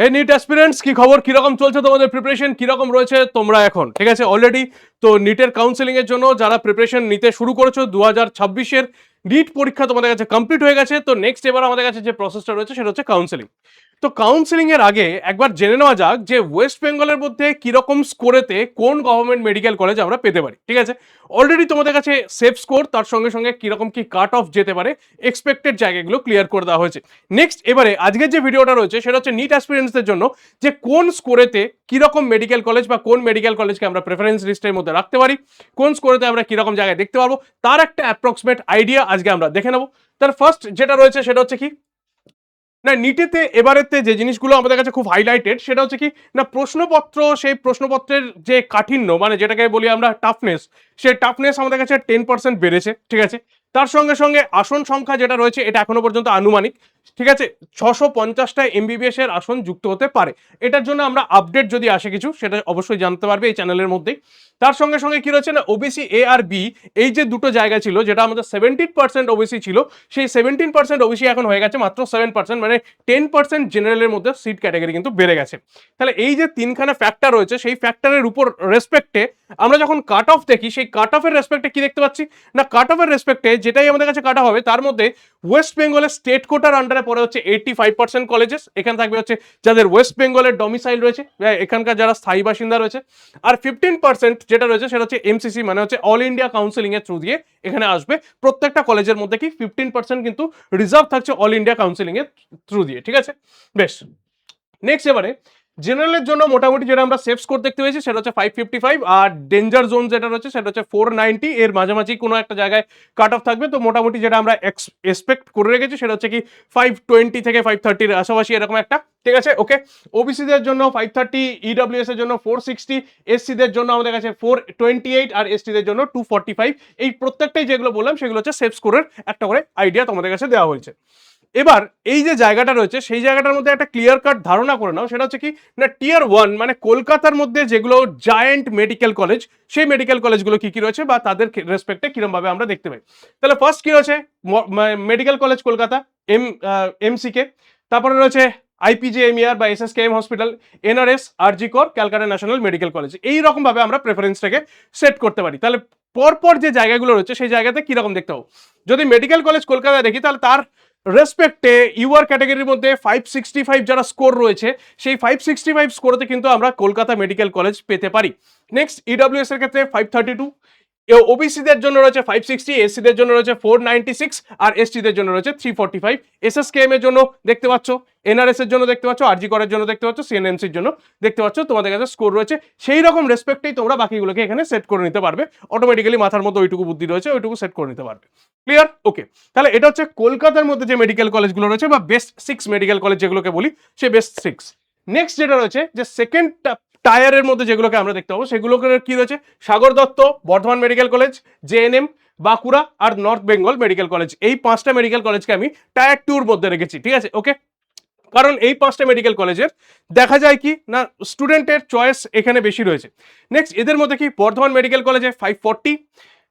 হে NEET aspirants, কি খবর? কিরকম চলছে তোমাদের প্রিপারেশন? কিরকম রয়েছে তোমরা এখন? ঠিক আছে, অলরেডি তো নিটের কাউন্সেলিং এর জন্য যারা প্রিপারেশন নিতে শুরু করেছো 2026-এর নিট পরীক্ষা তোমাদের কাছে কমপ্লিট হয়ে গেছে। তো নেক্সট এবার আমাদের কাছে যে প্রসেসটা রয়েছে সেটা হচ্ছে কাউন্সেলিং। তো কাউন্সেলিং এর আগে একবার জেনে নেওয়া যাক যে ওয়েস্ট বেঙ্গলের মধ্যে কিরকম স্কোরেতে কোন গভর্নমেন্ট মেডিকেল কলেজ আমরা পেতে পারি। ঠিক আছে, অলরেডি তোমাদের কাছে সেফ স্কোর, তার সঙ্গে সঙ্গে কিরকম কি কাট অফ যেতে পারে, এক্সপেক্টেড জায়গাগুলো ক্লিয়ার করে দেওয়া হয়েছে। নেক্সট এবারে আজকের যে ভিডিওটা রয়েছে সেটা হচ্ছে নিট অ্যাসপিরেন্টসদের জন্য, যে কোন স্কোরেতে কিরকম মেডিকেল কলেজ বা কোন মেডিকেল কলেজকে আমরা প্রেফারেন্স লিস্টের মধ্যে রাখতে পারি, কোন স্কোরেতে আমরা কিরকম জায়গায় দেখতে পারবো, তার একটা অ্যাপ্রক্সিমেট আইডিয়া আজকে আমরা দেখে নেবো। তার ফার্স্ট যেটা রয়েছে সেটা হচ্ছে কি না, নিটেতে এবারেতে যে জিনিসগুলো আমাদের কাছে খুব হাইলাইটেড সেটা হচ্ছে কি না, প্রশ্নপত্র, সেই প্রশ্নপত্রের যে কাঠিন্য মানে যেটাকে বলি আমরা টাফনেস, সেই টাফনেস আমাদের কাছে 10% বেড়েছে। ঠিক আছে, তার সঙ্গে সঙ্গে আসন সংখ্যা যেটা রয়েছে এটা এখনো পর্যন্ত আনুমানিক। ঠিক আছে, 650টা এমবিবিএস এর আসন যুক্ত হতে পারে। এটার জন্য আমরা আপডেট যদি আসে কিছু সেটা অবশ্যই জানতে পারবে এই চ্যানেলের মধ্যেই। তার সঙ্গে সঙ্গে কি রয়েছে না, ওবিসি এ আর বি, এই যে দুটো জায়গা ছিল যেটা আমাদের 17% ওবিসি ছিল, সেই 17% ওবিসি এখন হয়ে গেছে মাত্র 7%, মানে 10% জেনারেলের মধ্যে সিট ক্যাটাগরি কিন্তু বেড়ে গেছে। তাহলে এই যে তিনখানা ফ্যাক্টর রয়েছে সেই ফ্যাক্টরের উপর রেসপেক্টে আমরা যখন কাট অফ দেখি, সেই কাট অফের রেসপেক্টে কি দেখতে পাচ্ছি না, কাট অফের রেসপেক্টে যেটাই আমাদের কাছে কাটা হবে তার মধ্যে ওয়েস্ট বেঙ্গলের স্টেট কোটার আন্ডারে পড়ে হচ্ছে 85% কলেজেস। এখানে থাকবে হচ্ছে যাদের ওয়েস্ট বেঙ্গলের ডমিসাইল রয়েছে, এখানকার যারা স্থায়ী বাসিন্দা রয়েছে। আর 15% যেটা রয়েছে সেটা হচ্ছে এমসিসি, মানে হচ্ছে অল ইন্ডিয়া কাউন্সিলিং এর থ্রু দিয়ে এখানে আসবে। প্রত্যেকটা কলেজের মধ্যে কি 15% কিন্তু রিজার্ভ থাকছে অল ইন্ডিয়া কাউন্সিলিং এর থ্রু দিয়ে। ঠিক আছে, বেশ। নেক্সট এবারে জেনারেলের জন্য মোটামুটি যেটা আমরা সেফ স্কোর দেখতে পেয়েছি সেটা হচ্ছে 555, আর ডেঞ্জার জোন যেটা রয়েছে সেটা হচ্ছে 490, এর মাঝামাঝি কোনো একটা জায়গায় কাট অফ থাকবে। তো মোটামুটি যেটা আমরা এক্সপেক্ট করে রেখেছি সেটা হচ্ছে কি 520 থেকে 530 আশেপাশি এরকম একটা। ঠিক আছে, ওকে। ওবিসিদের জন্য 530, ইডব্লিউএস এর জন্য 460, এসসিদের জন্য আমাদের কাছে 428, আর এসটিদের জন্য 245। এই প্রত্যেকটাই যেগুলো বললাম সেগুলো হচ্ছে সেফ স্কোরের একটা করে আইডিয়া তোমাদের কাছে দেওয়া হয়েছে। এবার এই যে জায়গাটা রয়েছে সেই জায়গাটার মধ্যে একটা ক্লিয়ার কাট ধারণা করে নাও, সেটা হচ্ছে কি না, টিয়ার 1 মানে কলকাতার মধ্যে যেগুলো জায়ান্ট মেডিকেল কলেজ, সেই মেডিকেল কলেজগুলো কি কি রয়েছে বা তাদের রেসপেক্টে কিরম ভাবে আমরা দেখতে পাই। তাহলে ফার্স্ট কি রয়েছে, মেডিকেল কলেজ কলকাতা, এমসিকে, তারপরে রয়েছে আইপিজেএমইআর বা এসএসকেএম হসপিটাল, এনআরএস, আরজি কর, ক্যালকাটা ন্যাশনাল মেডিকেল কলেজ। এই রকম ভাবে আমরা প্রেফারেন্সটাকে সেট করতে পারি। তাহলে পরপর যে জায়গাগুলো রয়েছে সেই জায়গাতে কিরকম দেখতে হবে, যদি মেডিকেল কলেজ কলকাতায় দেখি তাহলে তার রেসপেক্টে ইউআর ক্যাটাগরির মধ্যে 565 যারা স্কোর রয়েছে, সেই 565 স্কোরতে কিন্তু আমরা কলকাতা মেডিকেল কলেজ পেতে পারি। নেক্সট ইডব্লিউএস এর ক্ষেত্রে 532, ওবিসিদের জন্য রয়েছে 560, এসসিদের জন্য রয়েছে 496, আর এসটিদের জন্য রয়েছে 345। এসএসকেএম এর জন্য দেখতে পাচ্ছ, এনআরএস এর জন্য দেখতে পাচ্ছ, আরজি করের জন্য দেখতে পাচ্ছ, সিএনএমসির জন্য দেখতে পাচ্ছ, তোমাদের কাছে স্কোর রয়েছে। সেই রকম রেসপেক্টেই তোমরা বাকিগুলোকে এখানে সেট করে নিতে পারবে। অটোমেটিক্যালি মাথার মধ্যে ওইটুকু বুদ্ধি রয়েছে, ওইটুকু সেট করে নিতে পারবে। ক্লিয়ার? ওকে। তাহলে এটা হচ্ছে কলকাতার মধ্যে যে মেডিকেল কলেজগুলো রয়েছে বা বেস্ট 6 মেডিকেল কলেজ যেগুলোকে বলি, সেই বেস্ট 6। নেক্সট যেটা রয়েছে যে সেকেন্ড টায়ারের মধ্যে যেগুলোকে আমরা দেখতে পাবো সেগুলোকে কি রয়েছে, Sagar Dutta, Bardhaman medical college, JNM, Bankura আর নর্থ বেঙ্গল মেডিকেল কলেজ। এই 5টা মেডিকেল কলেজকে আমি টায়ার 2 মধ্যে রেখেছি। ঠিক আছে, ওকে। কারণ এই 5টা মেডিকেল কলেজের দেখা যায় কি না, স্টুডেন্টের চয়েস এখানে বেশি রয়েছে। নেক্সট এদের মধ্যে কি বর্ধমান মেডিকেল কলেজে 540,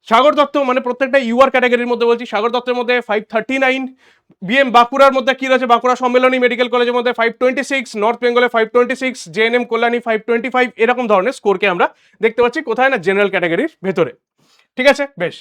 সাগর দত্ত মানে প্রত্যেকটা ইউআর ক্যাটাগরির মধ্যে বলছি, সাগর দত্তের মধ্যে 539, বিএম বাঁকুড়ার মধ্যে কি রয়েছে, বাঁকুড়া সম্মেলনী মেডিকেল কলেজের মধ্যে 526, নর্থ বেঙ্গলে 526, জেএনএম কল্যাণী 525। এরকম ধরনের স্কোরকে আমরা দেখতে পাচ্ছি কোথায় না, জেনারেল ক্যাটাগরির ভেতরে। ঠিক আছে, বেশ।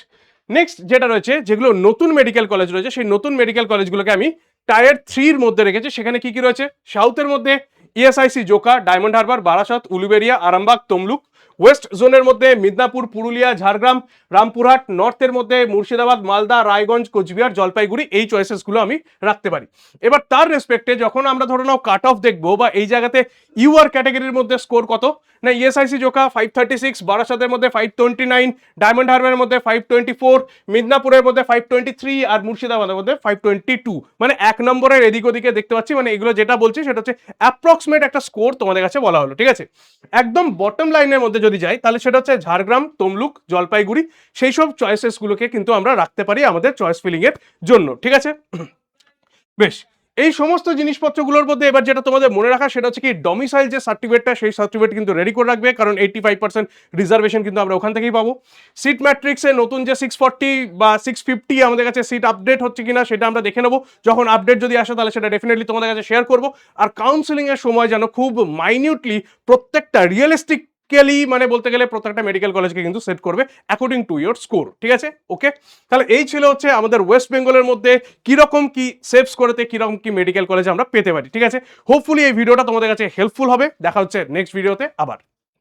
নেক্সট যেটা রয়েছে, যেগুলো নতুন মেডিকেল কলেজ রয়েছে, সেই নতুন মেডিকেল কলেজগুলোকে আমি টায়ার 3 মধ্যে রেখেছি। সেখানে কি কি রয়েছে, সাউথের মধ্যে ESIC Joka, diamond Harbour, Barasat, Uluberia, Arambagh, Tamluk. West জোনের মধ্যে মিদনাপুর, পুরুলিয়া, ঝাড়গ্রাম, রামপুরহাট। নর্থের মধ্যে মুর্শিদাবাদ, মালদা, রায়গঞ্জ, কোচবিহার, জলপাইগুড়ি। এই চয়েসেসগুলো আমি রাখতে পারি। এবার তার রেসপেক্টে যখন আমরা ধরে নাও কাট অফ দেখবো বা এই জায়গাতে ইউআর ক্যাটাগরির মধ্যে স্কোর কত না, ইএসআইসি জোকা 536, বারাসতের মধ্যে 529, ডায়মন্ড হারবারের মধ্যে 524, মিদনাপুরের মধ্যে 523, আর মুর্শিদাবাদের মধ্যে 522। মানে 1 নম্বরের এদিক ওদিকে দেখতে পাচ্ছি। মানে এগুলো যেটা বলছি সেটা হচ্ছে অ্যাপ্রক্সিমেট একটা স্কোর তোমাদের কাছে বলা হলো। ঠিক আছে, একদম বটম লাইনের মধ্যে যদি যাই তাহলে সেটা হচ্ছে ঝাড়গ্রাম, তমলুক, জলপাইগুড়ি। সেই সব চয়েসেসগুলোকে কিন্তু আমরা রাখতে পারি আমাদের চয়েস ফিলিং এর জন্য। ঠিক আছে, বেশ। এই সমস্ত জিনিসপত্রগুলোর মধ্যে এবার যেটা তোমাদের মনে রাখা সেটা হচ্ছে কি ডমিসাইল যে সার্টিফিকেটটা সেই সার্টিফিকেট কিন্তু রেডি করে রাখবে, কারণ 85% রিজার্ভেশন কিন্তু আমরা ওখান থেকেই পাবো। সিট ম্যাট্রিক্সে নতুন যে 640 বা 650 আমাদের কাছে সিট আপডেট হচ্ছে কিনা সেটা আমরা দেখে নেবো, যখন আপডেট যদি আসে তাহলে সেটা ডেফিনেটলি তোমাদের কাছে শেয়ার করবো। আর কাউন্সিলিং এর সময় যেন খুব মাইনিউটলি প্রত্যেকটা রিয়েলিস্টিক মানে বলতে গেলে প্রত্যেকটা মেডিকেল কলেজকে কিন্তু সেট করবে অ্যাকর্ডিং টু ইয়োর স্কোর, ঠিক আছে? ওকে, তাহলে এই ছিল হচ্ছে আমাদের ওয়েস্ট বেঙ্গলের মধ্যে কিরকম কি সেভস করতে কিরকম কি মেডিকেল কলেজ আমরা পেতে পারি, ঠিক আছে? হোপফুলি এই ভিডিওটা তোমাদের কাছে হেল্পফুল হবে। দেখা হচ্ছে নেক্সট ভিডিওতে আবার।